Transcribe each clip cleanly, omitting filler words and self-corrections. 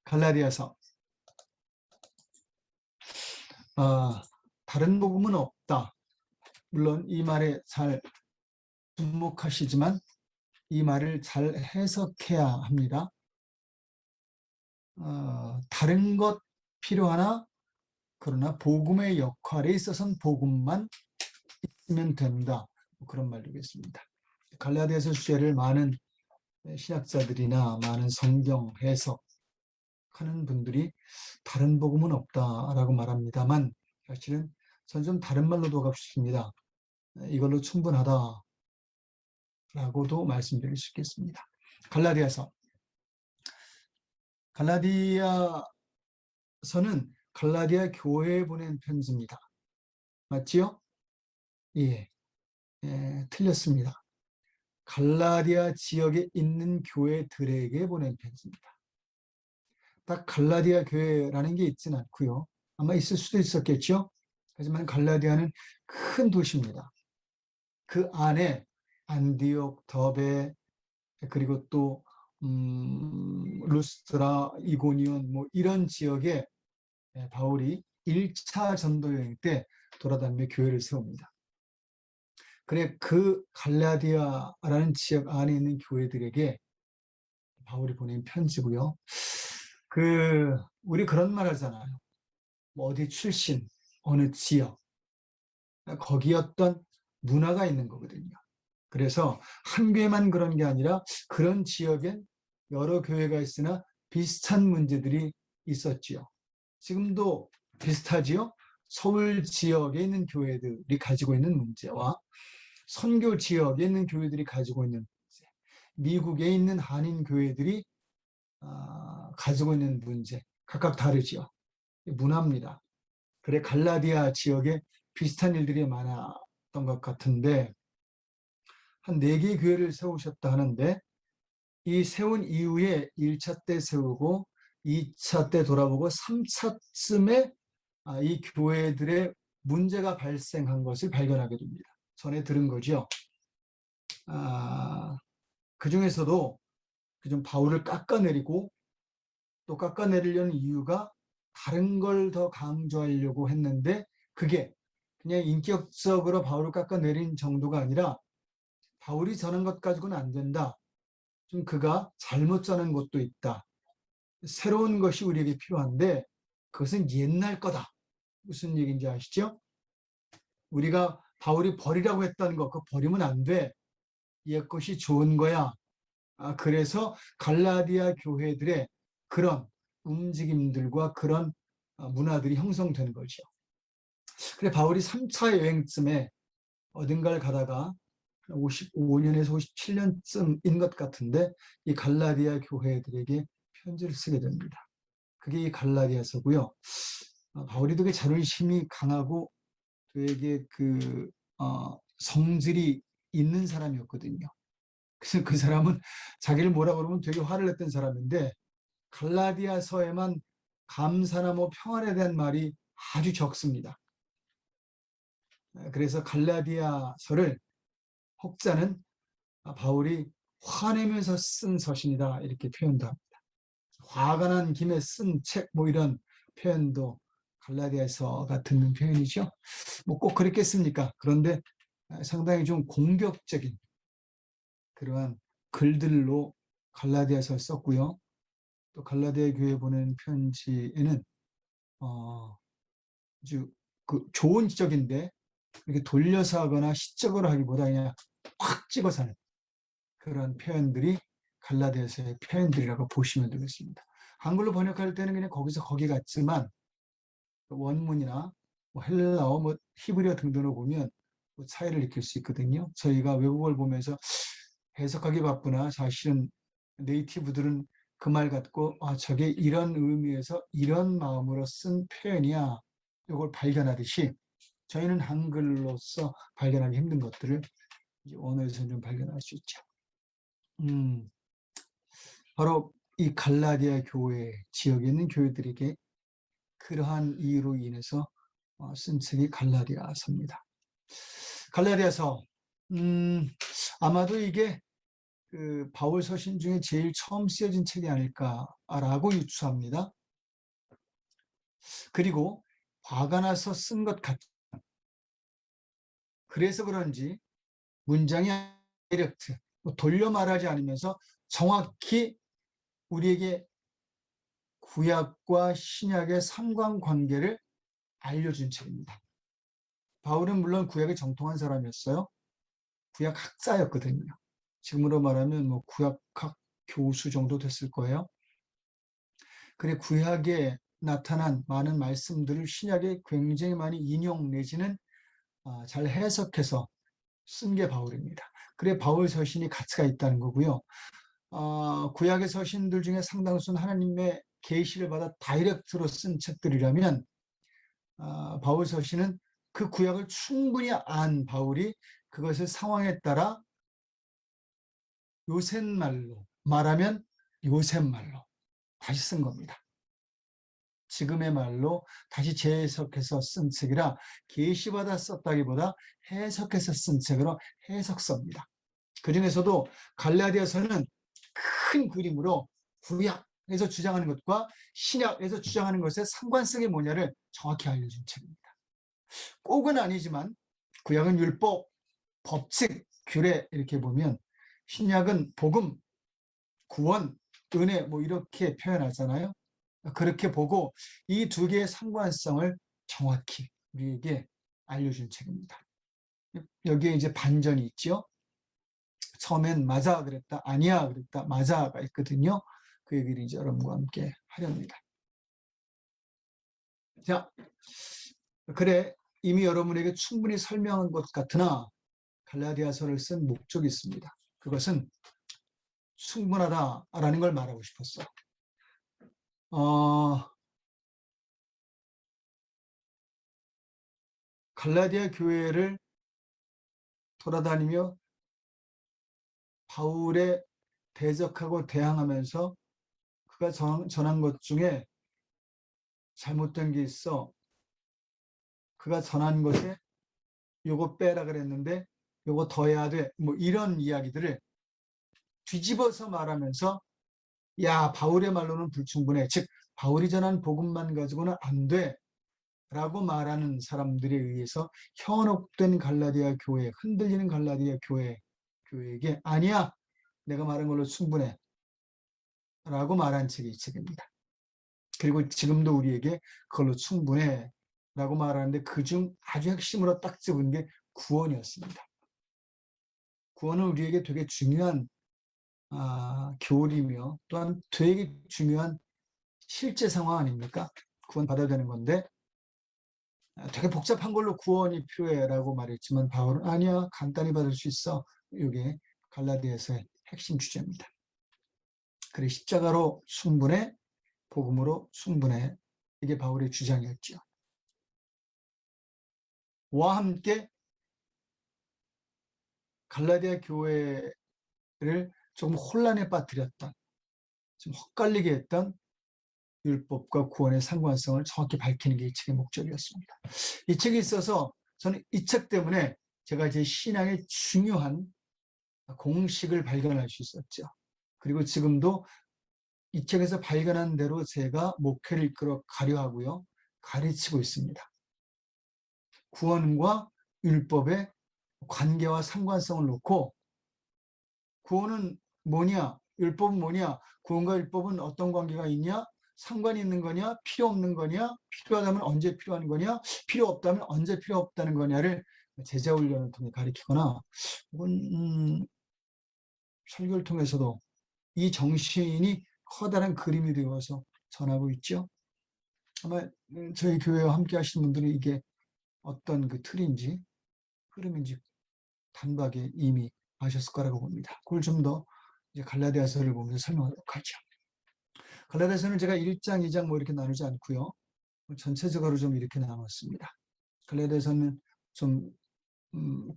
갈라디아서. 다른 복음은 없다. 물론 이 말에 잘 주목하시지만 이 말을 잘 해석해야 합니다. 다른 것 필요하나 그러나 복음의 역할에 있어서는 복음만 있으면 된다. 그런 말이겠습니다. 갈라디아서 주제를 많은 신학자들이나 많은 성경 해석하는 분들이 다른 복음은 없다라고 말합니다만 사실은 저는 좀 다른 말로도 가고 싶습니다. 이걸로 충분하다라고도 말씀드릴 수 있겠습니다. 갈라디아서는 갈라디아 교회에 보낸 편지입니다. 맞지요? 예, 틀렸습니다. 갈라디아 지역에 있는 교회들에게 보낸 편지입니다. 딱 갈라디아 교회라는 게 있지는 않고요. 아마 있을 수도 있었겠죠. 하지만 갈라디아는 큰 도시입니다. 그 안에 안디옥, 더베, 그리고 또 루스트라, 이고니온 뭐 이런 지역에 바울이 1차 전도 여행 때 돌아다니며 교회를 세웁니다. 그래 그 갈라디아라는 지역 안에 있는 교회들에게 바울이 보낸 편지고요. 우리 그런 말 하잖아요. 뭐 어디 출신, 어느 지역, 거기 어떤 문화가 있는 거거든요. 그래서 한 교회만 그런 게 아니라 그런 지역엔 여러 교회가 있으나 비슷한 문제들이 있었지요. 지금도 비슷하지요. 서울 지역에 있는 교회들이 가지고 있는 문제와 선교 지역에 있는 교회들이 가지고 있는 문제, 미국에 있는 한인 교회들이 가지고 있는 문제, 각각 다르지요. 문화입니다. 그래 갈라디아 지역에 비슷한 일들이 많았던 것 같은데 한 4개의 교회를 세우셨다 하는데 이 세운 이후에 1차 때 세우고 2차 때 돌아보고 3차쯤에 이 교회들의 문제가 발생한 것을 발견하게 됩니다. 전에 들은 거죠. 그 중에서도 좀 바울을 깎아내리고 또 깎아내리려는 이유가 다른 걸 더 강조하려고 했는데 그게 그냥 인격적으로 바울을 깎아내린 정도가 아니라 바울이 전한 것 가지고는 안 된다. 좀 그가 잘못 전한 것도 있다. 새로운 것이 우리에게 필요한데 그것은 옛날 거다. 무슨 얘기인지 아시죠? 우리가 바울이 버리라고 했다는 거 그거 버리면 안 돼. 옛 것이 좋은 거야. 그래서 갈라디아 교회들의 그런 움직임들과 그런 문화들이 형성되는 거죠. 그래 바울이 3차 여행쯤에 어딘가를 가다가 55년에서 57년쯤인 것 같은데 이 갈라디아 교회들에게 편지를 쓰게 됩니다. 그게 이 갈라디아서고요. 바울이 되게 자존심이 강하고 되게 성질이 있는 사람이었거든요. 그래서 그 사람은 자기를 뭐라 그러면 되게 화를 냈던 사람인데 갈라디아서에만 감사나 뭐 평안에 대한 말이 아주 적습니다. 그래서 갈라디아서를 혹자는 바울이 화내면서 쓴 서신이다 이렇게 표현도 합니다. 화가 난 김에 쓴 책 뭐 이런 표현도 갈라디아서가 듣는 표현이죠. 뭐 꼭 그랬겠습니까? 그런데 상당히 좀 공격적인 그러한 글들로 갈라디아서를 썼고요. 또 갈라디아 교회에 보낸 편지에는 아주 좋은 지적인데 이렇게 돌려서 하거나 시적으로 하기보다 그냥 확 찍어서 하는 그런 표현들이 갈라디아서의 표현들이라고 보시면 되겠습니다. 한글로 번역할 때는 그냥 거기서 거기 같지만 원문이나 뭐 헬라어, 뭐 히브리어 등등으로 보면 뭐 차이를 느낄 수 있거든요. 저희가 외국어를 보면서 해석하기 바쁘나 사실은 네이티브들은 그 말 갖고 저게 이런 의미에서 이런 마음으로 쓴 표현이야. 이걸 발견하듯이 저희는 한글로서 발견하기 힘든 것들을 언어에서 좀 발견할 수 있죠. 바로 이 갈라디아 교회 지역에 있는 교회들에게 그러한 이유로 인해서 쓴 책이 갈라디아서입니다. 갈라디아서 아마도 이게 그 바울 서신 중에 제일 처음 쓰여진 책이 아닐까라고 유추합니다. 그리고 화가 나서 쓴 것 같. 그래서 그런지 문장이 다이렉트, 돌려 말하지 않으면서 정확히 우리에게 구약과 신약의 상관관계를 알려준 책입니다. 바울은 물론 구약에 정통한 사람이었어요. 구약 학자였거든요. 지금으로 말하면 뭐 구약학 교수 정도 됐을 거예요. 그래 구약에 나타난 많은 말씀들을 신약에 굉장히 많이 인용 내지는 잘 해석해서 쓴 게 바울입니다. 그래 바울 서신이 가치가 있다는 거고요. 구약의 서신들 중에 상당수는 하나님의 계시를 받아 다이렉트로 쓴 책들이라면 바울 서신은 그 구약을 충분히 안 바울이 그것을 상황에 따라 요샌말로 말하면 요샌말로 다시 쓴 겁니다. 지금의 말로 다시 재해석해서 쓴 책이라 계시받아 썼다기보다 해석해서 쓴 책으로 해석서입니다. 그중에서도 갈라디아서는 큰 그림으로 구약에서 주장하는 것과 신약에서 주장하는 것의 상관성이 뭐냐를 정확히 알려준 책입니다. 꼭은 아니지만 구약은 율법, 법칙, 규례 이렇게 보면 신약은 복음, 구원, 은혜 뭐 이렇게 표현하잖아요. 그렇게 보고 이 두 개의 상관성을 정확히 우리에게 알려준 책입니다. 여기에 이제 반전이 있죠. 처음엔 맞아 그랬다, 아니야 그랬다, 맞아가 있거든요. 그 얘기를 이제 여러분과 함께 하렵니다. 자, 그래 이미 여러분에게 충분히 설명한 것 같으나 갈라디아서를 쓴 목적이 있습니다. 그것은 충분하다라는 걸 말하고 싶었어요. 갈라디아 교회를 돌아다니며 바울에 대적하고 대항하면서 그가 전한 것 중에 잘못된 게 있어. 그가 전한 것에 요거 빼라 그랬는데 요거 더 해야 돼. 뭐 이런 이야기들을 뒤집어서 말하면서 야 바울의 말로는 불충분해. 즉 바울이 전한 복음만 가지고는 안 돼. 라고 말하는 사람들에 의해서 현혹된 갈라디아 교회, 흔들리는 갈라디아 교회에게 아니야. 내가 말한 걸로 충분해. 라고 말한 책이 이 책입니다. 그리고 지금도 우리에게 그걸로 충분해. 라고 말하는데 그중 아주 핵심으로 딱 집은 게 구원이었습니다. 구원은 우리에게 되게 중요한 교리며 또한 되게 중요한 실제 상황 아닙니까? 구원 받아야 되는 건데 되게 복잡한 걸로 구원이 필요해라고 말했지만 바울은 아니야 간단히 받을 수 있어. 이게 갈라디아서의 핵심 주제입니다. 그래 십자가로 충분해, 복음으로 충분해. 이게 바울의 주장이었죠. 와 함께 갈라디아 교회를 조금 혼란에 빠뜨렸던, 좀 헛갈리게 했던 율법과 구원의 상관성을 정확히 밝히는 게 이 책의 목적이었습니다. 이 책이 있어서 저는 이 책 때문에 제가 제 신앙의 중요한 공식을 발견할 수 있었죠. 그리고 지금도 이 책에서 발견한 대로 제가 목회를 이끌어 가려 하고요. 가르치고 있습니다. 구원과 율법의 관계와 상관성을 놓고 구원은 뭐냐? 율법은 뭐냐? 구원과 율법은 어떤 관계가 있냐? 상관이 있는 거냐? 필요 없는 거냐? 필요하다면 언제 필요한 거냐? 필요 없다면 언제 필요 없다는 거냐를 제자 훈련을 통해 가르치거나 혹은 설교를 통해서도 이 정신이 커다란 그림이 되어서 전하고 있죠. 아마 저희 교회와 함께 하시는 분들은 이게 어떤 그 틀인지 흐름인지 단박에 이미 아셨을 거라고 봅니다. 그걸 좀 더 이제 갈라디아서를 보면서 설명하도록 하죠. 갈라디아서는 제가 1장, 2장 뭐 이렇게 나누지 않고요. 전체적으로 좀 이렇게 나눴습니다. 갈라디아서는 좀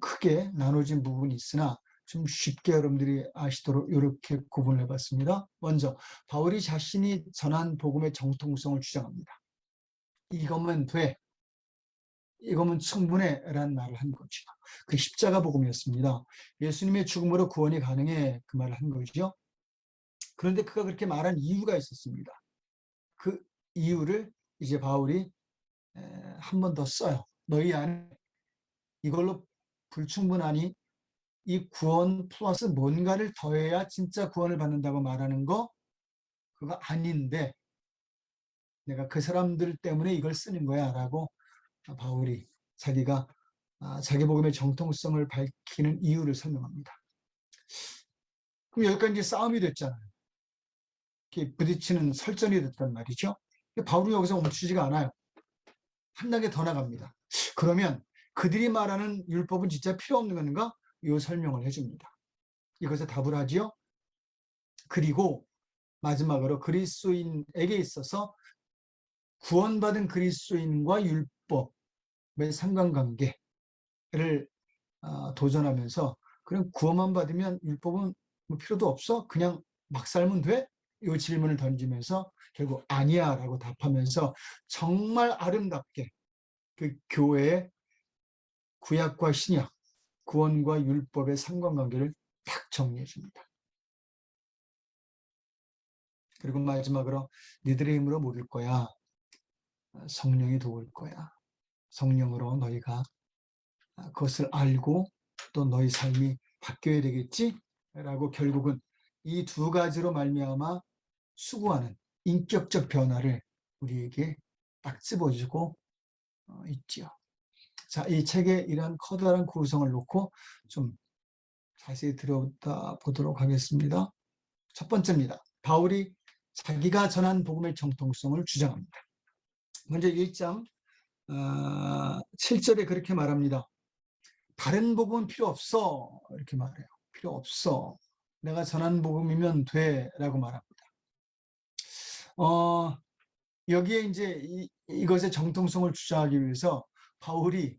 크게 나눠진 부분이 있으나 좀 쉽게 여러분들이 아시도록 이렇게 구분을 해봤습니다. 먼저 바울이 자신이 전한 복음의 정통성을 주장합니다. 이거면 돼. 이거면 충분해 라는 말을 한 거죠. 그 십자가 복음이었습니다. 예수님의 죽음으로 구원이 가능해, 그 말을 한 거죠. 그런데 그가 그렇게 말한 이유가 있었습니다. 그 이유를 이제 바울이 한 번 더 써요. 너희 안에 이걸로 불충분하니 이 구원 플러스 뭔가를 더해야 진짜 구원을 받는다고 말하는 거, 그거 아닌데 내가 그 사람들 때문에 이걸 쓰는 거야 라고 바울이 자기가 자기 복음의 정통성을 밝히는 이유를 설명합니다. 그럼 여기까지 이제 싸움이 됐잖아요. 이렇게 부딪히는 설전이 됐단 말이죠. 바울이 여기서 멈추지가 않아요. 한 단계 더 나갑니다. 그러면 그들이 말하는 율법은 진짜 필요 없는 건가? 이 설명을 해줍니다. 이것에 답을 하지요. 그리고 마지막으로 그리스도인에게 있어서 구원받은 그리스도인과 율법의 상관관계를 도전하면서, 그럼 구원만 받으면 율법은 뭐 필요도 없어? 그냥 막 살면 돼? 이 질문을 던지면서 결국 아니야 라고 답하면서 정말 아름답게 그 교회의 구약과 신약, 구원과 율법의 상관관계를 딱 정리해 줍니다. 그리고 마지막으로 니들의 힘으로 못 올 거야. 성령이 도울 거야. 성령으로 너희가 그것을 알고 또 너희 삶이 바뀌어야 되겠지? 라고 결국은 이 두 가지로 말미암아 수고하는 인격적 변화를 우리에게 딱 찝어주고 있지요. 자, 이 책의 이러한 커다란 구성을 놓고 좀 자세히 들여다보도록 하겠습니다. 첫 번째입니다. 바울이 자기가 전한 복음의 정통성을 주장합니다. 먼저 1장 7절에 그렇게 말합니다. 다른 복음은 필요 없어. 이렇게 말해요. 필요 없어. 내가 전한 복음이면 돼. 라고 말합니다. 여기에 이제 이것의 정통성을 주장하기 위해서 바울이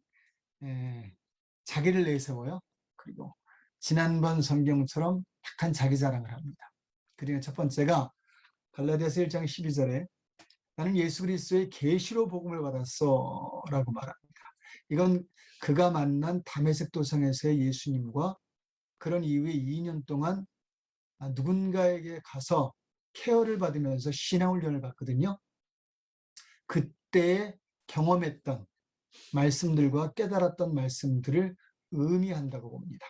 자기를 내세워요. 그리고 지난번 성경처럼 약한 자기 자랑을 합니다. 그리고 첫 번째가 갈라디아서 1장 12절에 나는 예수 그리스도의 계시로 복음을 받았어 라고 말합니다. 이건 그가 만난 다메섹 도상에서의 예수님과 그런 이후에 2년 동안 누군가에게 가서 케어를 받으면서 신앙훈련을 받거든요. 그때 경험했던 말씀들과 깨달았던 말씀들을 의미한다고 봅니다.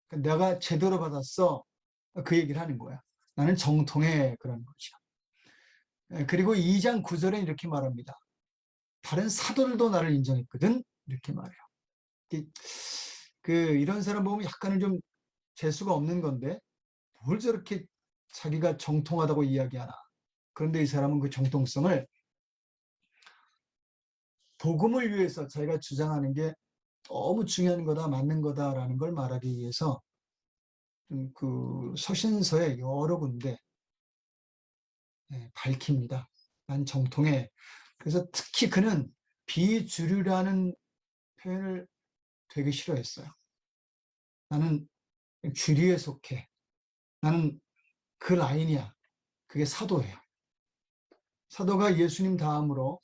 내가 제대로 받았어. 그 얘기를 하는 거야. 나는 정통해. 그런 거죠. 그리고 2장 9절에 이렇게 말합니다. 다른 사도들도 나를 인정했거든. 이렇게 말해요. 이런 사람 보면 약간은 좀 재수가 없는 건데 뭘 저렇게 자기가 정통하다고 이야기하나. 그런데 이 사람은 그 정통성을 복음을 위해서 자기가 주장하는 게 너무 중요한 거다, 맞는 거다라는 걸 말하기 위해서 그 서신서에 여러 군데 밝힙니다. 난 정통해. 그래서 특히 그는 비주류라는 표현을 되게 싫어했어요. 나는 주류에 속해. 나는 그 라인이야. 그게 사도예요. 사도가 예수님 다음으로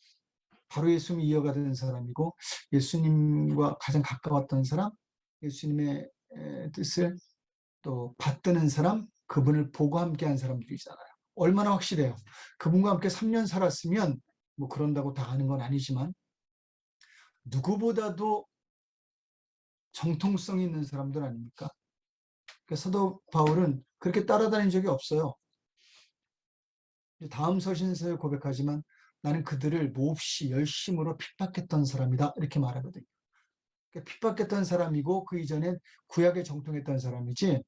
바로 예수님 이어가던 사람이고 예수님과 가장 가까웠던 사람, 예수님의 뜻을 또 받드는 사람, 그분을 보고 함께한 사람들이잖아요. 얼마나 확실해요. 그분과 함께 3년 살았으면 뭐 그런다고 다 아는 건 아니지만 누구보다도 정통성 있는 사람들 아닙니까? 그러니까 사도 바울은 그렇게 따라다닌 적이 없어요. 다음 서신서에 고백하지만 나는 그들을 몹시 열심으로 핍박했던 사람이다. 이렇게 말하거든요. 그러니까 핍박했던 사람이고 그 이전엔 구약에 정통했던 사람이지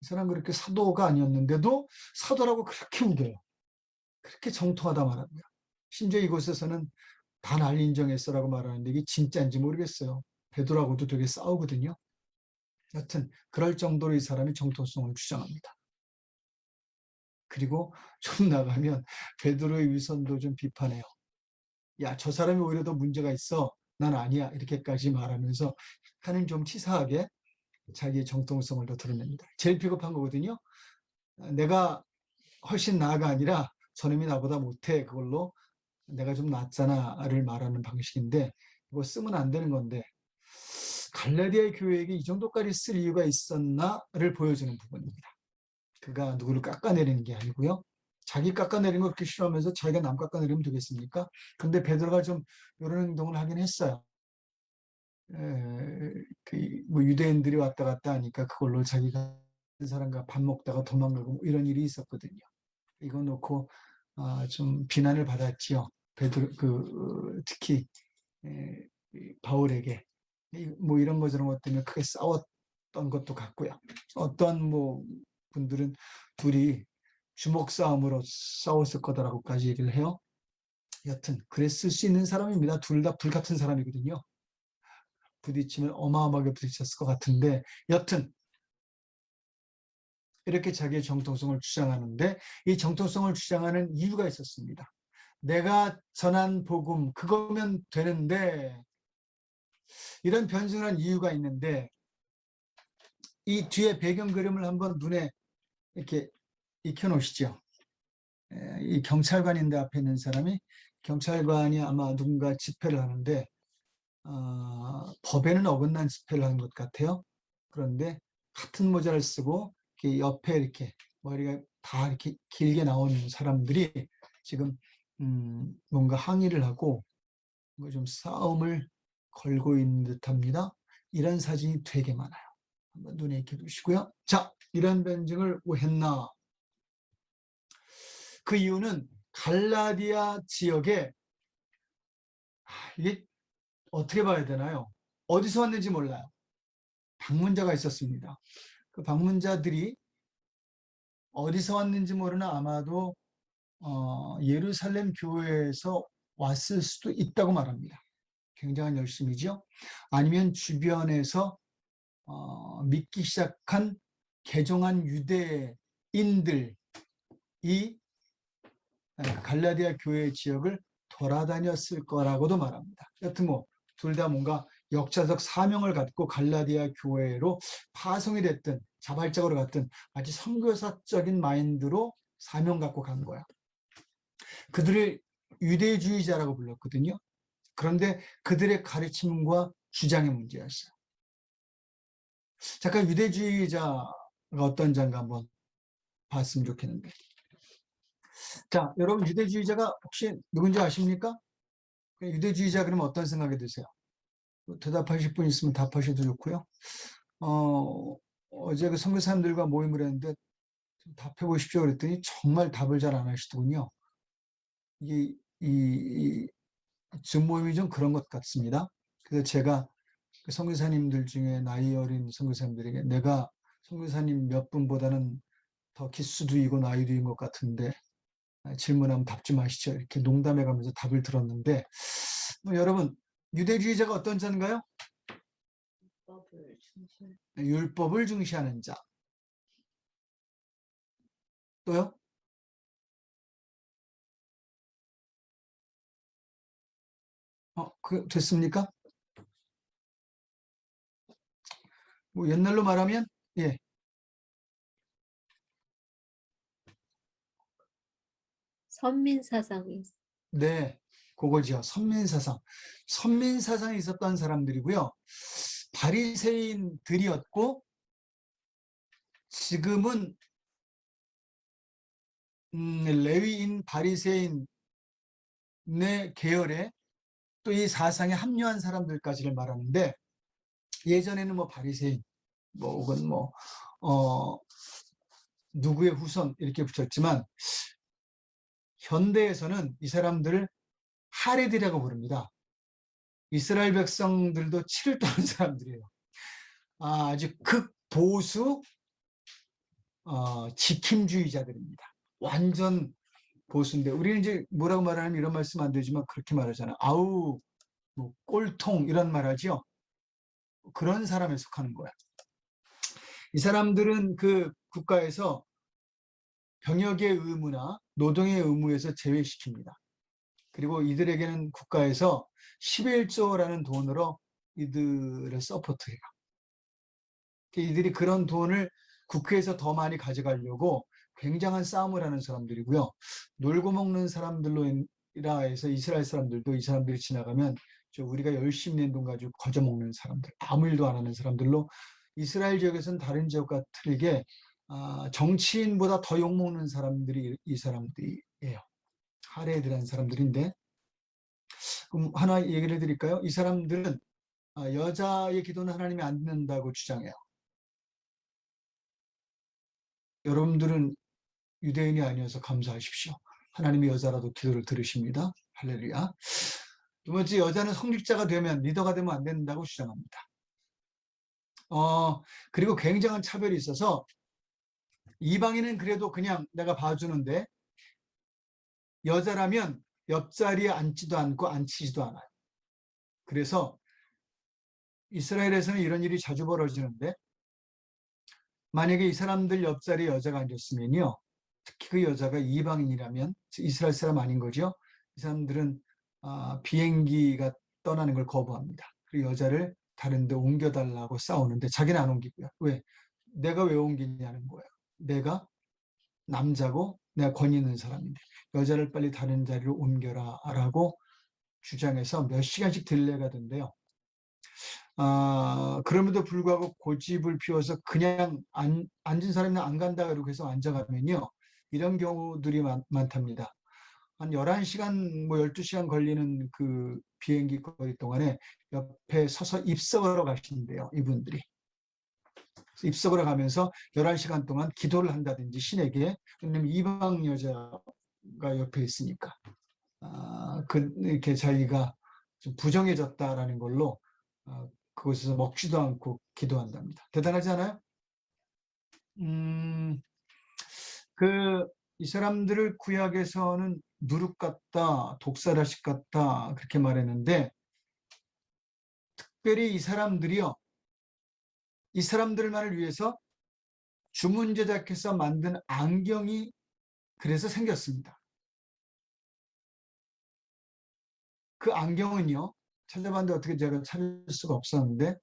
이 사람 그렇게 사도가 아니었는데도 사도라고 그렇게 우겨요. 그렇게 정통하다 말합니다. 심지어 이곳에서는 다 날 인정했어라고 말하는데 이게 진짜인지 모르겠어요. 베드로하고도 되게 싸우거든요. 여튼 그럴 정도로 이 사람이 정통성을 주장합니다. 그리고 좀 나가면 베드로의 위선도 좀 비판해요. 야, 저 사람이 오히려 더 문제가 있어. 난 아니야. 이렇게까지 말하면서 약간은 좀 치사하게 자기의 정통성을 더 드러냅니다. 제일 비겁한 거거든요. 내가 훨씬 나아가 아니라 저놈이 나보다 못해. 그걸로 내가 좀 낫잖아를 말하는 방식인데 이거 쓰면 안 되는 건데 갈라디아 교회에게 이 정도까지 쓸 이유가 있었나를 보여주는 부분입니다. 그가 누구를 깎아내리는 게 아니고요. 자기 깎아내리는 거 그렇게 싫어하면서 자기가 남 깎아내리면 되겠습니까? 근데 베드로가 좀 이런 행동을 하긴 했어요. 뭐 유대인들이 왔다 갔다 하니까 그걸로 자기가 사람과 밥 먹다가 도망가고 뭐 이런 일이 있었거든요. 이거 놓고 좀 비난을 받았지요. 베드로 특히 바울에게 뭐 이런 거 저런 것 때문에 크게 싸웠던 것도 같고요. 어떤 뭐 분들은 둘이 주먹 싸움으로 싸웠을 거다라고까지 얘기를 해요. 여튼 그랬을 수 있는 사람입니다. 둘 다 불같은 사람이거든요. 부딪히면 어마어마하게 부딪혔을 것 같은데 여튼 이렇게 자기의 정통성을 주장하는데 이 정통성을 주장하는 이유가 있었습니다. 내가 전한 복음 그거면 되는데 이런 변증한 이유가 있는데 이 뒤에 배경 그림을 한번 눈에 이렇게 익혀 놓으시죠. 이 경찰관인데 앞에 있는 사람이 경찰관이 아마 누군가 집회를 하는데 법에는 어긋난 집회를 하는 것 같아요. 그런데 같은 모자를 쓰고 이렇게 옆에 이렇게 머리가 다 이렇게 길게 나오는 사람들이 지금 뭔가 항의를 하고 뭐 좀 싸움을 걸고 있는 듯합니다. 이런 사진이 되게 많아요. 한번 눈에 익혀 두시고요. 자, 이런 변증을 왜 했나? 그 이유는 갈라디아 지역에 이게 어떻게 봐야 되나요? 어디서 왔는지 몰라요. 방문자가 있었습니다. 그 방문자들이 어디서 왔는지 모르나 아마도 예루살렘 교회에서 왔을 수도 있다고 말합니다. 굉장한 열심이죠. 아니면 주변에서 믿기 시작한 개종한 유대인들이 갈라디아 교회 지역을 돌아다녔을 거라고도 말합니다. 여튼 뭐 둘 다 뭔가 역사적 사명을 갖고 갈라디아 교회로 파송이 됐든 자발적으로 갔든 아주 선교사적인 마인드로 사명 갖고 간 거야. 그들을 유대주의자라고 불렀거든요. 그런데 그들의 가르침과 주장의 문제였어요. 잠깐 유대주의자가 어떤 자인가 한번 봤으면 좋겠는데. 자, 여러분 유대주의자가 혹시 누군지 아십니까? 유대주의자 그러면 어떤 생각이 드세요? 대답하실 분 있으면 답하셔도 좋고요. 어제 그 선교사님들과 모임을 했는데 좀 답해 보십시오 그랬더니 정말 답을 잘 안 하시더군요. 이 줌 모임이 좀 그런 것 같습니다. 그래서 제가 그 선교사님들 중에 나이 어린 선교사님들에게 내가 선교사님 몇 분보다는 더 기수두이고 나이두인 것 같은데 질문하면 답 좀 하시죠. 이렇게 농담해 가면서 답을 들었는데 뭐 여러분 유대주의자가 어떤 자인가요? 율법을 중시하는 자. 또요? 됐습니까? 뭐 옛날로 말하면 예, 선민사상이 네, 그거죠. 선민사상. 선민사상이 있었던 사람들이고요. 바리새인들이었고 지금은 레위인 바리새인의 계열에 또 이 사상에 합류한 사람들까지를 말하는데 예전에는 뭐 바리새인 뭐 혹은 뭐 누구의 후손 이렇게 붙였지만 현대에서는 이 사람들을 하레디라고 부릅니다. 이스라엘 백성들도 치를 떠는 사람들이에요. 아주 극보수 지킴주의자들입니다. 완전 보수인데 우리는 이제 뭐라고 말하면 이런 말씀 안 되지만 그렇게 말하잖아요. 아우 뭐 꼴통 이런 말 하죠. 그런 사람에 속하는 거야. 이 사람들은 그 국가에서 병역의 의무나 노동의 의무에서 제외시킵니다. 그리고 이들에게는 국가에서 11조라는 돈으로 이들을 서포트해요. 이들이 그런 돈을 국회에서 더 많이 가져가려고 굉장한 싸움을 하는 사람들이고요. 놀고 먹는 사람들로 해서 이스라엘 사람들도 이 사람들이 지나가면 우리가 열심히 낸 돈 가지고 거저 먹는 사람들, 아무 일도 안 하는 사람들로 이스라엘 지역에서는 다른 지역과 틀리게 정치인보다 더 욕먹는 사람들이 이 사람들이에요. 하레드라는 사람들인데, 그럼 하나 얘기를 해드릴까요? 이 사람들은 여자의 기도는 하나님이 안 듣는다고 주장해요. 여러분들은 유대인이 아니어서 감사하십시오. 하나님이 여자라도 기도를 들으십니다. 할렐루야. 두 번째, 여자는 성직자가 되면, 리더가 되면 안 된다고 주장합니다. 그리고 굉장한 차별이 있어서 이방인은 그래도 그냥 내가 봐주는데 여자라면 옆자리에 앉지도 않고 앉히지도 않아요. 그래서 이스라엘에서는 이런 일이 자주 벌어지는데, 만약에 이 사람들 옆자리에 여자가 앉았으면요, 특히 그 여자가 이방인이라면 이스라엘 사람 아닌 거죠. 이 사람들은 비행기가 떠나는 걸 거부합니다. 그리고 여자를 다른 데 옮겨달라고 싸우는데 자기는 안 옮기고요. 왜? 내가 왜 옮기냐는 거예요. 내가 남자고 내가 권위 있는 사람인데 여자를 빨리 다른 자리로 옮겨라 라고 주장해서 몇 시간씩 딜레이가 된대요. 그럼에도 불구하고 고집을 피워서 그냥 앉은 사람은 안 간다 그러고 계속 앉아가면요, 이런 경우들이 많답니다. 한 11시간, 12시간 걸리는 그 비행기 거리 동안에 옆에 서서 입석하러 가시는데요, 이분들이. 입석으로 가면서 11시간 동안 기도를 한다든지 신에게, 왜냐면 이방 여자가 옆에 있으니까 이렇게 자기가 좀 부정해졌다라는 걸로 그곳에서 먹지도 않고 기도한답니다. 대단하지 않아요? 이 사람들을 구약에서는 누룩 같다, 독사라식 같다 그렇게 말했는데, 특별히 이 사람들이요, 이 사람들만을 위해서 주문 제작해서 만든 안경이 그래서 생겼습니다. 그 안경은요, 찾아봤는데 어떻게 제가 찾을 수가 없었는데,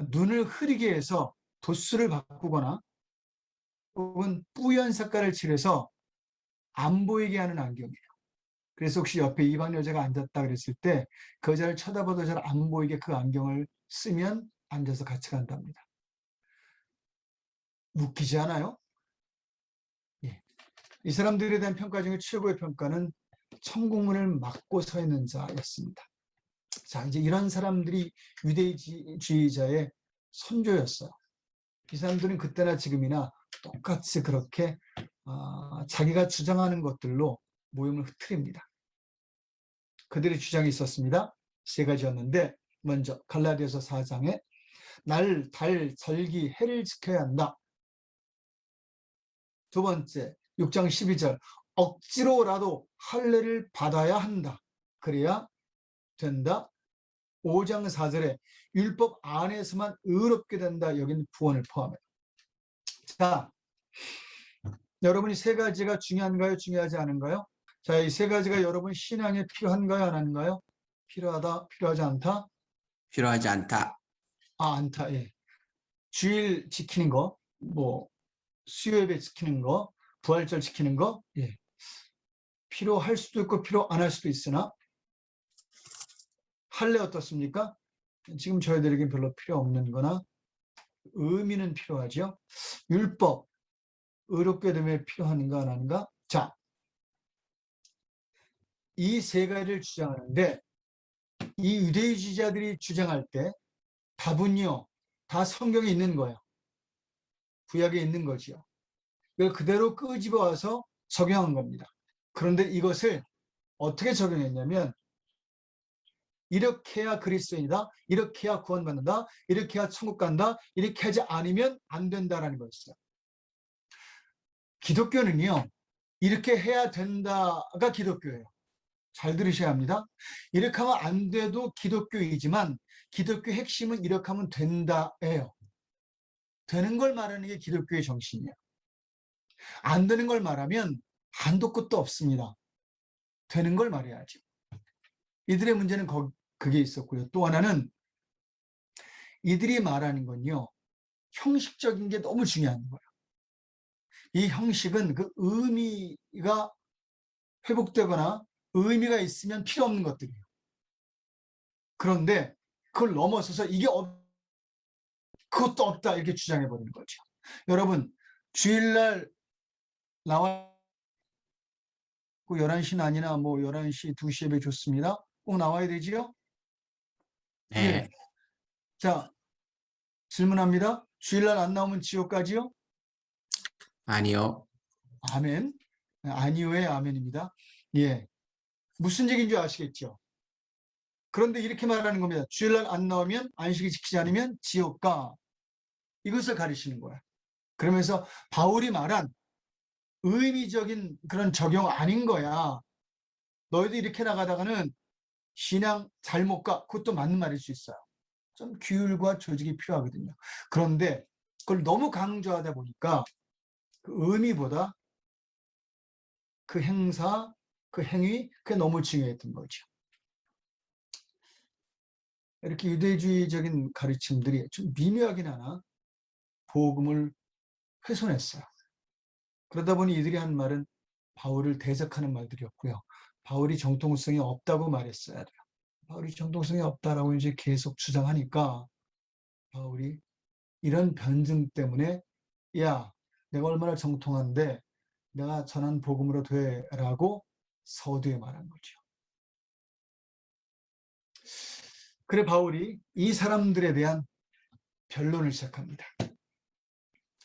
눈을 흐리게 해서 도수를 바꾸거나 혹은 뿌연 색깔을 칠해서 안 보이게 하는 안경이에요. 그래서 혹시 옆에 이방 여자가 앉았다 그랬을 때 그 여자를 쳐다봐도 잘 안 보이게 그 안경을 쓰면 앉아서 같이 간답니다. 웃기지 않아요? 예. 이 사람들에 대한 평가 중에 최고의 평가는 천국문을 막고 서 있는 자였습니다. 자, 이제 이런 사람들이 유대주의자의 선조였어요. 이 사람들은 그때나 지금이나 똑같이 그렇게 자기가 주장하는 것들로 모임을 흐트립니다. 그들의 주장이 있었습니다. 세 가지였는데, 먼저 갈라디아서 4장에 날, 달, 절기, 해를 지켜야 한다. 두 번째, 6장 12절 억지로라도 할례를 받아야 한다. 그래야 된다. 5장 4절에 율법 안에서만 의롭게 된다. 여기는 구원을 포함해요. 자, 여러분이 세 가지가 중요한가요? 중요하지 않은가요? 자, 이 세 가지가 여러분 신앙에 필요한가요? 안 한가요? 필요하다, 필요하지 않다? 필요하지 않다. 않다. 예. 주일 지키는 거, 수요예배 지키는 거, 부활절 지키는 거, 예. 필요할 수도 있고 필요 안 할 수도 있으나, 할례 어떻습니까? 지금 저희들에겐 별로 필요 없는 거나 의미는 필요하죠. 율법, 의롭게 됨에 필요한가 안 하는가? 자, 이 세 가지를 주장하는데, 이 유대주의자들이 주장할 때 답은요, 다 성경에 있는 거예요. 구약에 있는 거지요. 그걸 그대로 끄집어 와서 적용한 겁니다. 그런데 이것을 어떻게 적용했냐면, 이렇게 해야 그리스도인이다, 이렇게 해야 구원받는다, 이렇게 해야 천국 간다, 이렇게 하지 않으면 안 된다라는 거였어요. 기독교는요, 이렇게 해야 된다가 기독교예요. 잘 들으셔야 합니다. 이렇게 하면 안 돼도 기독교이지만 기독교 핵심은 이렇게 하면 된다예요. 되는 걸 말하는 게 기독교의 정신이에요. 안 되는 걸 말하면 한도 끝도 없습니다. 되는 걸 말해야죠. 이들의 문제는 그게 있었고요. 또 하나는 이들이 말하는 건요, 형식적인 게 너무 중요한 거예요. 이 형식은 그 의미가 회복되거나 의미가 있으면 필요 없는 것들이에요. 그런데 그걸 넘어서서 그것도 없다 이렇게 주장해 버리는 거죠. 여러분 주일날 나와 11시는 아니나 뭐 11시, 2시 예배 좋습니다. 꼭 나와야 되지요? 네. 예. 자, 질문합니다. 주일날 안 나오면 지옥 가지요? 아니요. 아멘. 아니요의 아멘입니다. 예. 무슨 얘기인 줄 아시겠죠? 그런데 이렇게 말하는 겁니다. 주일날 안 나오면 안식일 지키지 않으면 지옥 가. 이것을 가리키는 거야. 그러면서 바울이 말한 의미적인 그런 적용 아닌 거야. 너희도 이렇게 나가다가는 신앙 잘못 가. 그것도 맞는 말일 수 있어요. 좀 규율과 조직이 필요하거든요. 그런데 그걸 너무 강조하다 보니까 그 의미보다 그 행사, 그 행위, 그게 너무 중요했던 거죠. 이렇게 유대주의적인 가르침들이 좀 미묘하긴 하나 복음을 훼손했어요. 그러다 보니 이들이 한 말은 바울을 대적하는 말들이었고요. 바울이 정통성이 없다고 말했어야 돼요. 바울이 정통성이 없다라고 이제 계속 주장하니까 바울이 이런 변증 때문에 야, 내가 얼마나 정통한데 내가 전한 복음으로 돼라고 서두에 말한 거죠. 그래 바울이 이 사람들에 대한 변론을 시작합니다.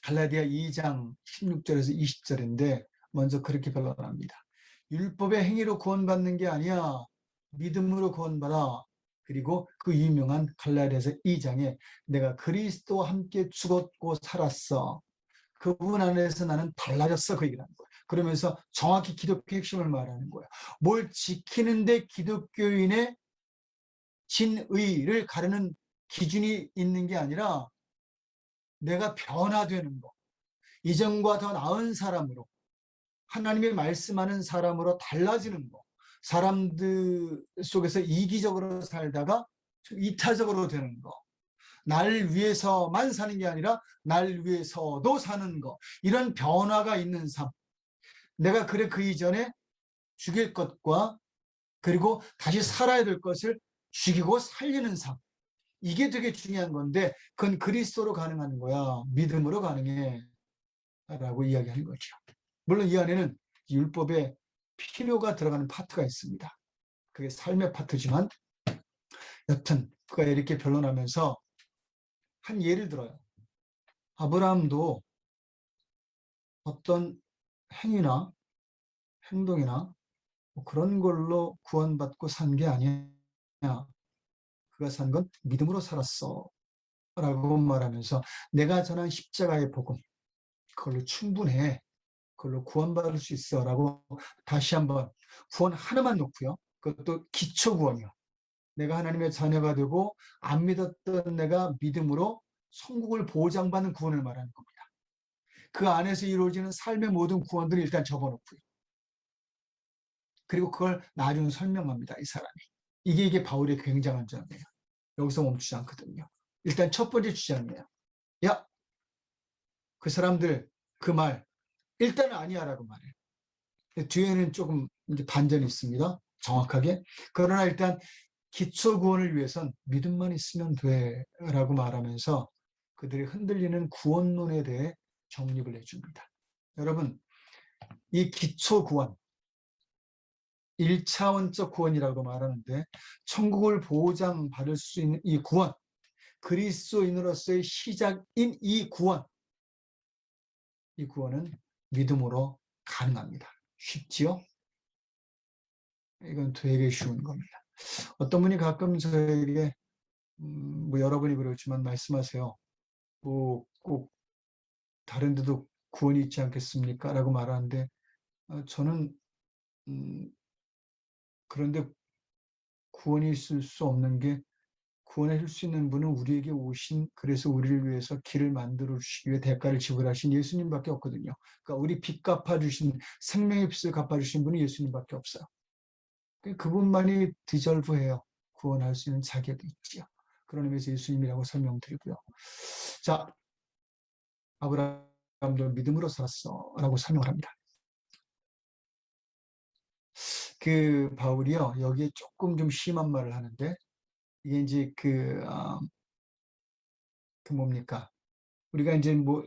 갈라디아 2장 16절에서 20절인데 먼저 그렇게 변론합니다. 율법의 행위로 구원받는 게 아니야. 믿음으로 구원받아. 그리고 그 유명한 갈라디아서 2장에 내가 그리스도와 함께 죽었고 살았어. 그분 안에서 나는 달라졌어. 그 얘기를 하는 거예요. 그러면서 정확히 기독교 핵심을 말하는 거예요. 뭘 지키는데 기독교인의 진의를 가르는 기준이 있는 게 아니라 내가 변화되는 거. 이전과 더 나은 사람으로 하나님의 말씀하는 사람으로 달라지는 거. 사람들 속에서 이기적으로 살다가 좀 이타적으로 되는 거. 날 위해서만 사는 게 아니라 날 위해서도 사는 거. 이런 변화가 있는 삶. 내가 그래 그 이전에 죽일 것과 그리고 다시 살아야 될 것을 죽이고 살리는 삶. 이게 되게 중요한 건데 그건 그리스도로 가능한 거야. 믿음으로 가능해. 라고 이야기하는 거죠. 물론 이 안에는 율법에 필요가 들어가는 파트가 있습니다. 그게 삶의 파트지만 여튼 그가 이렇게 변론하면서 한 예를 들어요. 아브라함도 어떤 행위나 행동이나 뭐 그런 걸로 구원받고 산 게 아니야. 그가 산 건 믿음으로 살았어. 라고 말하면서 내가 전한 십자가의 복음, 그걸로 충분해. 그걸로 구원받을 수 있어. 라고 다시 한번 구원 하나만 놓고요. 그것도 기초 구원이요. 내가 하나님의 자녀가 되고 안 믿었던 내가 믿음으로 천국을 보장받는 구원을 말하는 겁니다. 그 안에서 이루어지는 삶의 모든 구원들을 일단 적어놓고요. 그리고 그걸 나중에 설명합니다. 이 사람이. 이게 바울의 굉장한 점이에요. 여기서 멈추지 않거든요. 일단 첫 번째 주장이에요. 야, 그 사람들 그 말 일단은 아니야라고 말해요. 뒤에는 조금 이제 반전이 있습니다. 정확하게. 그러나 일단 기초 구원을 위해선 믿음만 있으면 돼라고 말하면서 그들이 흔들리는 구원론에 대해 정립을 해줍니다. 여러분, 이 기초 구원, 1차원적 구원이라고 말하는데 천국을 보장받을 수 있는 이 구원, 그리스도인으로서의 시작인 이 구원은 믿음으로 가능합니다. 쉽지요? 이건 되게 쉬운 겁니다. 어떤 분이 가끔 저에게 뭐 여러분이 그렇지만 말씀하세요. 뭐 꼭 다른 데도 구원이 있지 않겠습니까? 라고 말하는데 저는 그런데 구원이 있을 수 없는 게 구원해 줄 수 있는 분은 우리에게 오신 그래서 우리를 위해서 길을 만들어 주시기 위해 대가를 지불하신 예수님밖에 없거든요. 그러니까 우리 빚 갚아주신 생명의 빚을 갚아주신 분이 예수님밖에 없어요. 그분만이 디절브해요. 구원할 수 있는 자격이 있지요. 그런 의미에서 예수님이라고 설명드리고요. 자, 아브라함도 믿음으로 살았어 라고 설명을 합니다. 그 바울이요, 여기에 조금 좀 심한 말을 하는데, 이게 이제 그 뭡니까? 우리가 이제 뭐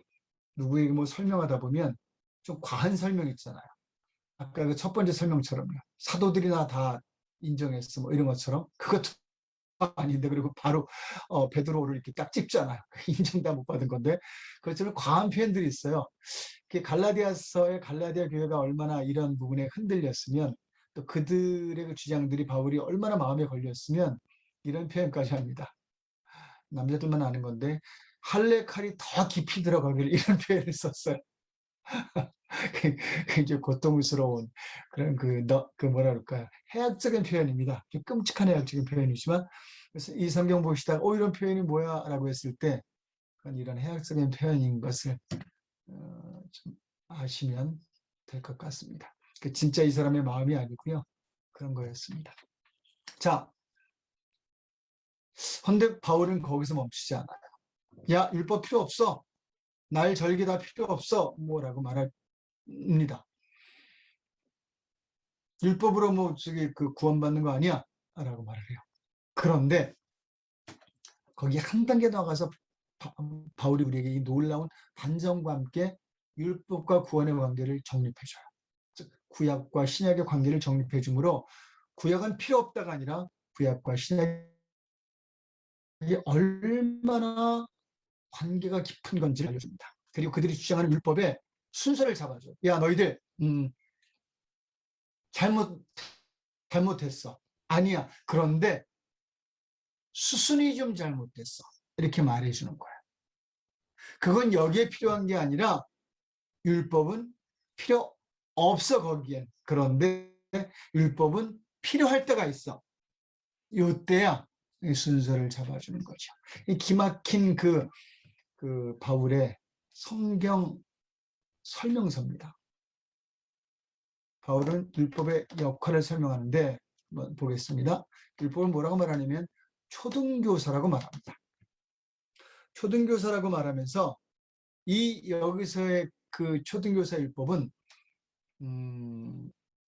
누구에게 뭐 설명하다 보면 좀 과한 설명 있잖아요. 아까 그 첫 번째 설명처럼요. 사도들이나 다 인정했어. 뭐 이런 것처럼. 그것도 아닌데, 그리고 바로 베드로를 이렇게 딱 찍잖아요. 인정 다 못 받은 건데. 그것처럼 과한 표현들이 있어요. 갈라디아서의 갈라디아 교회가 얼마나 이런 부분에 흔들렸으면, 또 그들의 그 주장들이 바울이 얼마나 마음에 걸렸으면 이런 표현까지 합니다. 남자들만 아는 건데, 할례 칼이 더 깊이 들어가길, 이런 표현을 썼어요. 굉장히 고통스러운 그런 그 뭐라 그럴까요? 해학적인 표현입니다. 좀 끔찍한 해학적인 표현이지만, 그래서 이 성경 보시다가 이런 표현이 뭐야? 라고 했을 때, 그건 이런 해학적인 표현인 것을 좀 아시면 될 것 같습니다. 진짜 이 사람의 마음이 아니고요. 그런 거였습니다. 자, 근데 바울은 거기서 멈추지 않아요. 야, 율법 필요 없어. 날 절기 다 필요 없어. 뭐라고 말합니다. 율법으로 뭐 저기 그 구원받는 거 아니야? 라고 말을 해요. 그런데 거기 한 단계 나가서 바울이 우리에게 이 놀라운 반전과 함께 율법과 구원의 관계를 정립해줘요. 즉 구약과 신약의 관계를 정립해 주므로 구약은 필요 없다가 아니라 구약과 신약이 얼마나 관계가 깊은 건지를 알려줍니다. 그리고 그들이 주장하는 율법의 순서를 잡아줘. 야, 너희들 잘못했어. 아니야. 그런데 수순이 좀 잘못됐어. 이렇게 말해주는 거야. 그건 여기에 필요한 게 아니라 율법은 필요 없어, 거기엔. 그런데 율법은 필요할 때가 있어. 요때야 이 순서를 잡아주는 거죠. 이 기막힌 그 바울의 성경 설명서입니다. 바울은 율법의 역할을 설명하는데 한번 보겠습니다. 율법을 뭐라고 말하냐면 초등교사라고 말합니다. 초등교사라고 말하면서 이 여기서의 그 초등교사 율법은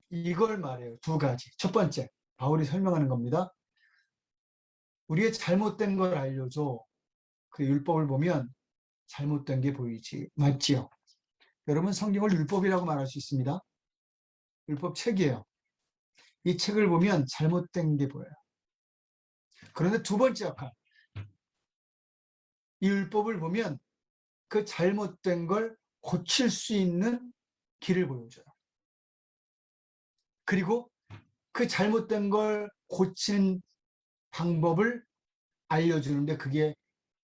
이걸 말해요. 두 가지. 첫 번째, 바울이 설명하는 겁니다. 우리의 잘못된 걸 알려줘. 그 율법을 보면 잘못된 게 보이지. 맞지요? 여러분, 성경을 율법이라고 말할 수 있습니다. 율법 책이에요. 이 책을 보면 잘못된 게 보여요. 그런데 두 번째 역할, 이 율법을 보면 그 잘못된 걸 고칠 수 있는 길을 보여줘요. 그리고 그 잘못된 걸 고치는 방법을 알려주는데 그게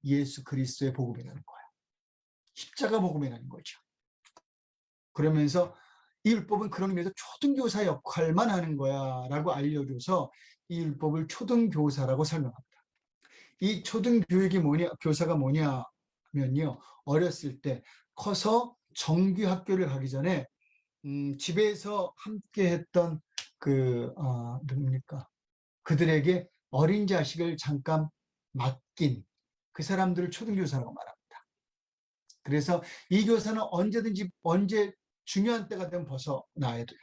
예수 그리스도의 복음이라는 거예요. 십자가 복음이라는 거죠. 그러면서 이 율법은 그런 의미에서 초등교사 역할만 하는 거야 라고 알려줘서 이 율법을 초등교사라고 설명합니다. 이 초등교육이 뭐냐, 교사가 뭐냐면요, 어렸을 때 커서 정규학교를 가기 전에 집에서 함께 했던 누굽니까? 그들에게 어린 자식을 잠깐 맡긴 그 사람들을 초등교사라고 말합니다. 그래서 이 교사는 언제든지 언제 중요한 때가 되면 벗어나야 돼요.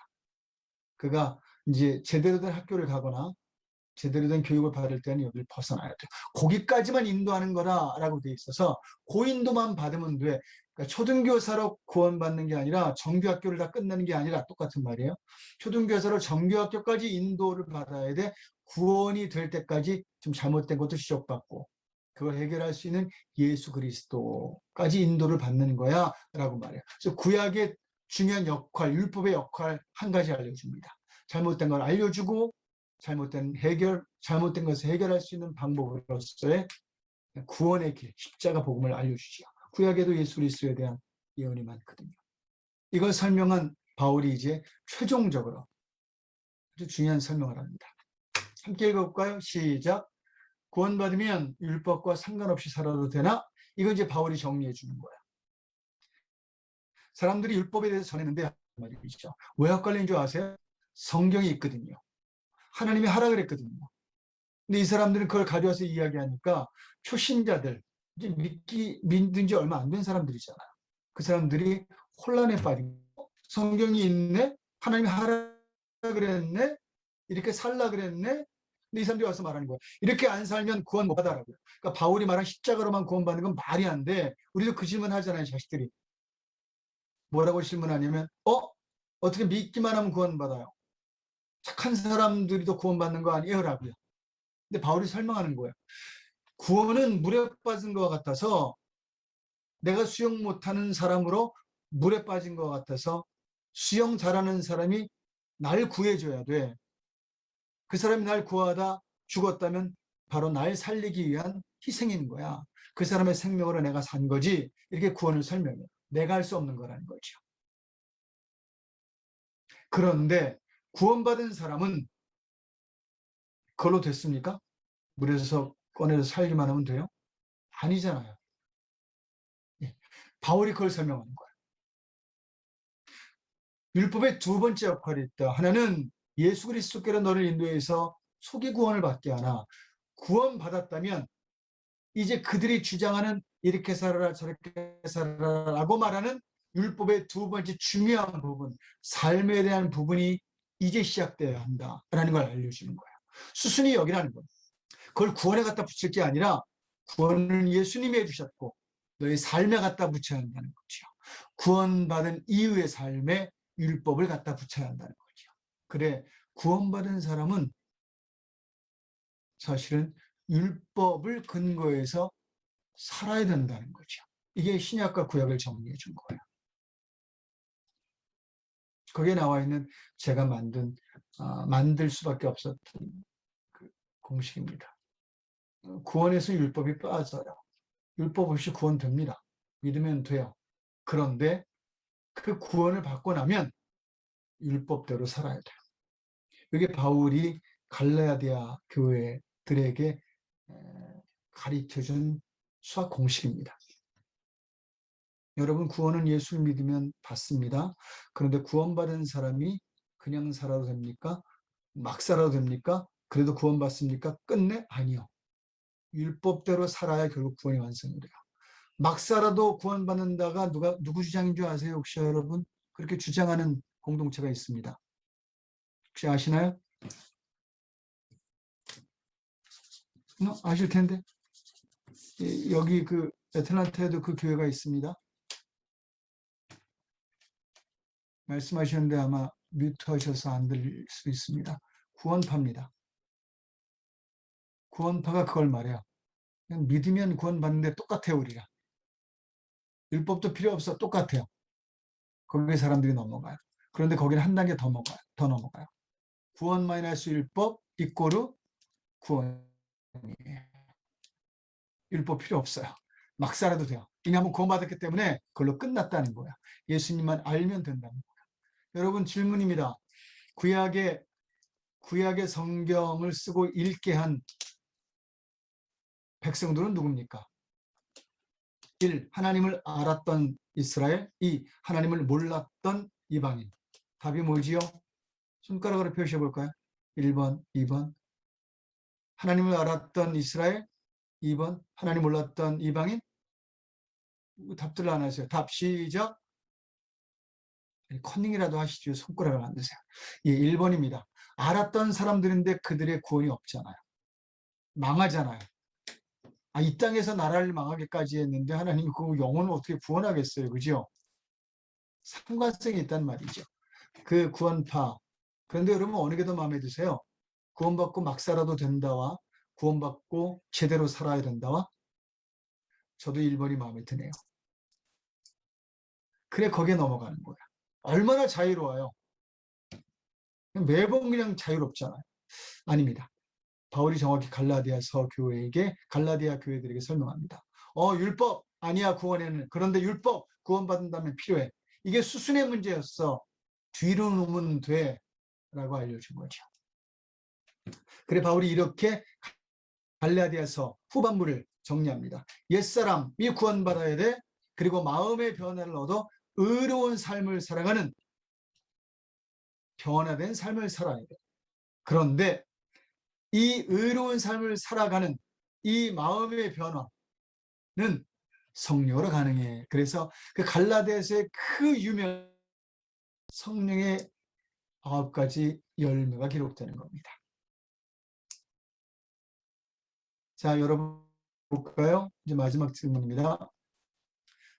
그가 이제 제대로 된 학교를 가거나 제대로 된 교육을 받을 때는 여기를 벗어나야 돼요. 거기까지만 인도하는 거라고 돼 있어서 고인도만 받으면 돼. 그러니까 초등교사로 구원받는 게 아니라 정규학교를 다 끝내는 게 아니라 똑같은 말이에요. 초등교사로 정규학교까지 인도를 받아야 돼. 구원이 될 때까지 좀 잘못된 것도 지적받고 그걸 해결할 수 있는 예수 그리스도까지 인도를 받는 거야 라고 말해요. 그래서 구약의 중요한 역할, 율법의 역할 한 가지 알려줍니다. 잘못된 걸 알려주고 잘못된 것을 해결할 수 있는 방법으로서의 구원의 길, 십자가 복음을 알려주지요. 구약에도 예수 그리스도에 대한 예언이 많거든요. 이걸 설명한 바울이 이제 최종적으로 아주 중요한 설명을 합니다. 함께 읽어볼까요? 시작. 구원받으면 율법과 상관없이 살아도 되나? 이건 이제 바울이 정리해 주는 거예요. 사람들이 율법에 대해서 전했는데 말이죠. 왜 헷갈리는 줄 아세요? 성경이 있거든요. 하나님이 하라 그랬거든요. 근데 이 사람들은 그걸 가져와서 이야기하니까 초신자들, 이제 믿은 지 얼마 안 된 사람들이잖아요. 그 사람들이 혼란에 빠진 거. 성경이 있네? 하나님이 하라 그랬네? 이렇게 살라 그랬네? 근데 이 사람들이 와서 말하는 거야. 이렇게 안 살면 구원 못 받아라고요. 그러니까 바울이 말한 십자가로만 구원받는 건 말이 안 돼. 우리도 그 질문 하잖아요, 자식들이. 뭐라고 질문하냐면, 어떻게 믿기만 하면 구원받아요? 착한 사람들이 더 구원받는 거 아니에요? 라고요. 근데 바울이 설명하는 거예요. 구원은 물에 빠진 것 같아서 내가 수영 못하는 사람으로 물에 빠진 것 같아서 수영 잘하는 사람이 날 구해줘야 돼. 그 사람이 날 구하다 죽었다면 바로 날 살리기 위한 희생인 거야. 그 사람의 생명으로 내가 산 거지. 이렇게 구원을 설명해요. 내가 할 수 없는 거라는 거죠. 그런데 구원받은 사람은 그걸로 됐습니까? 물에서 꺼내서 살기만 하면 돼요? 아니잖아요. 예. 바울이 그걸 설명하는 거예요. 율법의 두 번째 역할이 있다. 하나는 예수 그리스도께로 너를 인도해서 속의 구원을 받게 하나, 구원받았다면 이제 그들이 주장하는 이렇게 살아라 저렇게 살아라라고 말하는 율법의 두 번째 중요한 부분, 삶에 대한 부분이 이제 시작되어야 한다라는 걸 알려주는 거예요. 수순이 여기라는 거예요. 그걸 구원에 갖다 붙일 게 아니라 구원은 예수님이 해주셨고 너의 삶에 갖다 붙여야 한다는 거죠. 구원받은 이후의 삶에 율법을 갖다 붙여야 한다는 거죠. 그래, 구원받은 사람은 사실은 율법을 근거해서 살아야 된다는 거죠. 이게 신약과 구약을 정리해 준 거예요. 거기에 나와 있는 제가 만들 수밖에 없었던 그 공식입니다. 구원에서 율법이 빠져요. 율법 없이 구원됩니다. 믿으면 돼요. 그런데 그 구원을 받고 나면 율법대로 살아야 돼요. 이게 바울이 갈라디아 교회들에게 가르쳐준 수학 공식입니다. 여러분, 구원은 예수를 믿으면 받습니다. 그런데 구원받은 사람이 그냥 살아도 됩니까? 막 살아도 됩니까? 그래도 구원받습니까? 끝내? 아니요. 율법대로 살아야 결국 구원이 완성이 돼요. 막 살아도 구원받는다가 누구 주장인 줄 아세요? 혹시 여러분? 그렇게 주장하는 공동체가 있습니다. 혹시 아시나요? 아실 텐데. 여기 그 애틀란타에도 그 교회가 있습니다. 말씀하셨는데 아마 뮤트 하셔서 안 들릴 수 있습니다. 구원파입니다. 구원파가 그걸 말해요. 그냥 믿으면 구원받는데 똑같아요, 우리가. 율법도 필요 없어. 똑같아요. 거기에 사람들이 넘어가요. 그런데 거기는 한 단계 더 넘어가요. 구원 마이너스 율법 이꼬르 구원이에요. 율법 필요 없어요. 막 살아도 돼요. 왜냐하면 구원받았기 때문에 그걸로 끝났다는 거야. 예수님만 알면 된다는 거야. 여러분, 질문입니다. 구약의 성경을 쓰고 읽게 한 백성들은 누굽니까? 1. 하나님을 알았던 이스라엘. 2. 하나님을 몰랐던 이방인. 답이 뭐지요? 손가락으로 표시해 볼까요? 1번, 2번. 하나님을 알았던 이스라엘. 2번. 하나님 몰랐던 이방인. 답들을 안 하세요. 답 시작. 컨닝이라도 하시죠. 손가락을 안 드세요. 예, 1번입니다. 알았던 사람들인데 그들의 구원이 없잖아요. 망하잖아요. 이 땅에서 나라를 망하게까지 했는데 하나님이 그 영혼을 어떻게 구원하겠어요. 그죠? 상관성이 있단 말이죠. 그 구원파. 그런데 여러분, 어느 게 더 마음에 드세요? 구원받고 막 살아도 된다와 구원받고 제대로 살아야 된다와? 저도 1번이 마음에 드네요. 그래, 거기에 넘어가는 거야. 얼마나 자유로워요. 매번 그냥 자유롭잖아요. 아닙니다. 바울이 정확히 갈라디아 교회들에게 설명합니다. 율법 아니야 구원에는. 그런데 율법 구원받는다면 필요해. 이게 수순의 문제였어. 뒤로 놓으면 돼 라고 알려준 거죠. 그래, 바울이 이렇게 갈라디아서 후반부를 정리합니다. 옛사람이 구원받아야 돼. 그리고 마음의 변화를 얻어 의로운 삶을 살아가는 변화된 삶을 살아야 돼. 그런데 이 의로운 삶을 살아가는 이 마음의 변화는 성령으로 가능해. 그래서 그 갈라디아서의 그 유명 성령의 9가지 열매가 기록되는 겁니다. 자, 여러분 볼까요? 이제 마지막 질문입니다.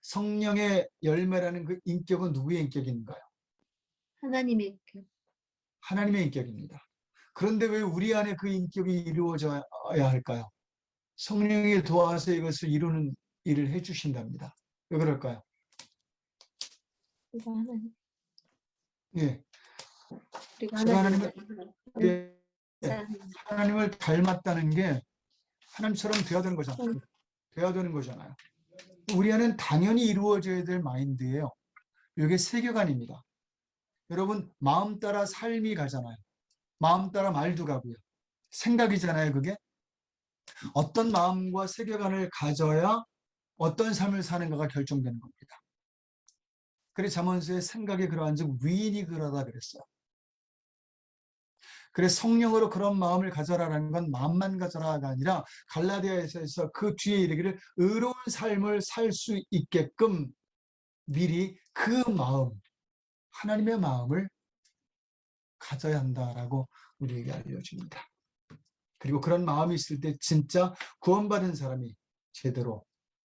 성령의 열매라는 그 인격은 누구의 인격인가요? 하나님의 인격. 하나님의 인격입니다. 그런데 왜 우리 안에 그 인격이 이루어져야 할까요? 성령이 도와서 이것을 이루는 일을 해주신답니다. 왜 그럴까요? 우리가 하나님. 예, 우리가 제가 하나님을 예, 하나님을 닮았다는 게 하나님처럼 되어야 되는 거잖아요. 되어야 되는 거잖아요. 우리 안에는 당연히 이루어져야 될 마인드예요. 이게 세계관입니다. 여러분, 마음 따라 삶이 가잖아요. 마음 따라 말도 가고요. 생각이잖아요, 그게. 어떤 마음과 세계관을 가져야 어떤 삶을 사는가가 결정되는 겁니다. 그래서 잠언서의 생각이 그러한즉 위인이 그러다 그랬어요. 그래서 성령으로 그런 마음을 가져라라는 건 마음만 가져라가 아니라 갈라디아에서 그 뒤에 이르기를 의로운 삶을 살 수 있게끔 미리 그 마음, 하나님의 마음을 가져야 한다라고 우리에게 알려줍니다. 그리고 그런 마음이 있을 때 진짜 구원받은 사람이 제대로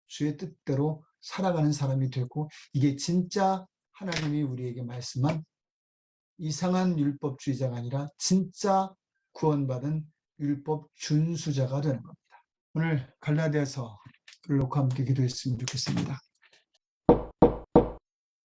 주의 뜻대로 살아가는 사람이 되고, 이게 진짜 하나님이 우리에게 말씀한 이상한 율법주의자가 아니라 진짜 구원받은 율법 준수자가 되는 겁니다. 오늘 갈라디아서를 놓고 함께 기도했으면 좋겠습니다.